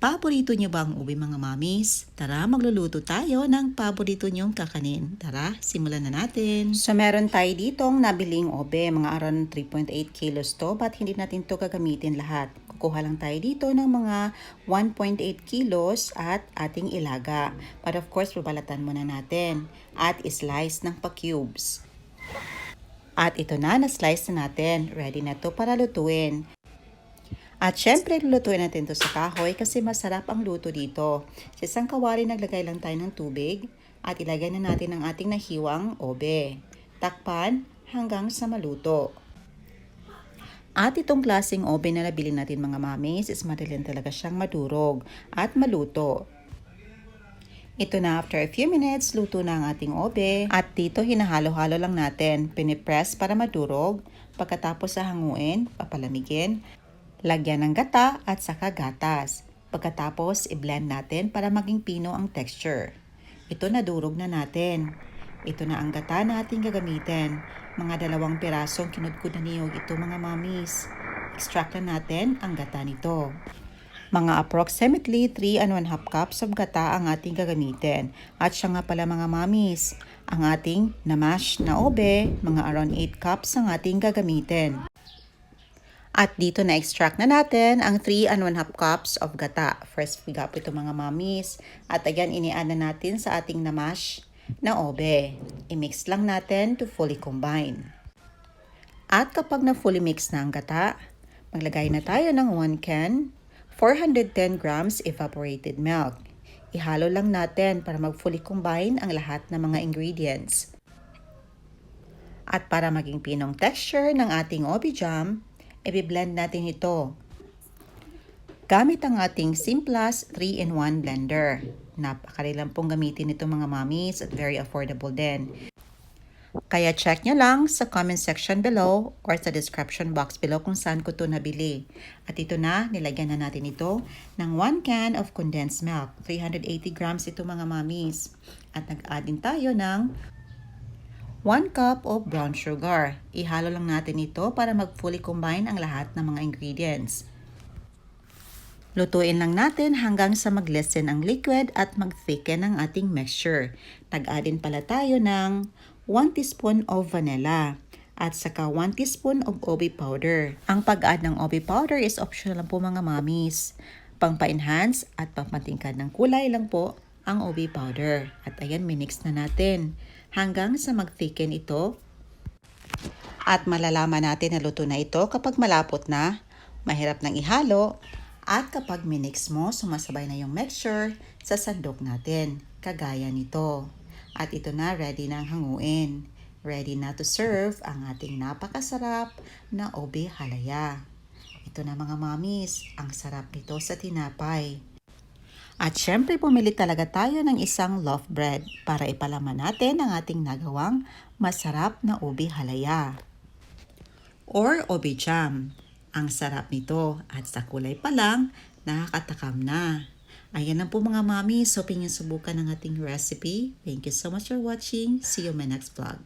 Paborito niyo ba ang ube mga mamis? Tara, magluluto tayo ng paborito niyong kakanin. Tara, simulan na natin. So meron tayo ditong nabiling ube, mga around 3.8 kilos to, but hindi natin to gagamitin lahat. Kukuha lang tayo dito ng mga 1.8 kilos at ating ilaga. But of course, babalatan muna natin at slice ng pa-cubes. At ito na-slice na natin. Ready na to para lutuin. At syempre, lulutuin natin to sa kahoy kasi masarap ang luto dito. Sa isang kawali, naglagay lang tayo ng tubig at ilagay na natin ang ating nahiwang ube. Takpan hanggang sa maluto. At itong klaseng ube na nabili natin mga mamis is madalin talaga siyang madurog at maluto. Ito na, after a few minutes, luto na ang ating ube. At dito, hinahalo-halo lang natin. Pinipress para madurog. Pagkatapos sa hanguin, papalamigin. Lagyan ng gata at saka gatas. Pagkatapos, i-blend natin para maging pino ang texture. Ito nadurog na natin. Ito na ang gata na ating gagamitin. Mga 2 pirasong kinudkod na niyog ito mga mamis. Extract na natin ang gata nito. Mga approximately 3½ cups of gata ang ating gagamitin. At siya nga pala mga mamis, ang ating na-mash na ube, mga around 8 cups ang ating gagamitin. At dito na-extract na natin ang 3½ cups of gata. First piga po ito mga mamis. At again, iniadd na natin sa ating na-mash na ube. I-mix lang natin to fully combine. At kapag na fully mix na ang gata, maglagay na tayo ng 1 can, 410 grams evaporated milk. Ihalo lang natin para mag-fully combine ang lahat ng mga ingredients. At para maging pinong texture ng ating ube jam, i-blend natin ito. Gamit ang ating Simplas 3-in-1 blender. Napakali lang pong gamitin ito mga mamis at very affordable din. Kaya check nyo lang sa comment section below or sa description box below kung saan ko ito nabili. At ito na, nilagyan na natin ito ng 1 can of condensed milk. 380 grams ito mga mamis. At nag-add din tayo ng 1 cup of brown sugar. Ihalo lang natin ito para mag-fully combine ang lahat ng mga ingredients. Lutuin lang natin hanggang sa mag-lessen ang liquid at mag-thicken ang ating mixture. Tag-add din pala tayo ng 1 teaspoon of vanilla at saka 1 teaspoon of ube powder. Ang pag-add ng ube powder is optional lang po mga mamis. Pang-pa-enhance at pang-patingkad ng kulay lang po ang ube powder. At ayan, minix na natin hanggang sa mag-thicken ito. At malalaman natin na luto na ito kapag malapot na, mahirap nang ihalo, at kapag minix mo, sumasabay na yung mixture sa sandok natin, kagaya nito. At ito na, ready na ang hanguin. Ready na to serve ang ating napakasarap na ube halaya. Ito na mga mamis, ang sarap nito sa tinapay. At syempre pumili talaga tayo ng isang loaf bread para ipalaman natin ang ating nagawang masarap na ube halaya or ube jam. Ang sarap nito at sa kulay pa lang, nakakatakam na. Ayan na po mga mami, so subukan ng ating recipe. Thank you so much for watching. See you in my next vlog.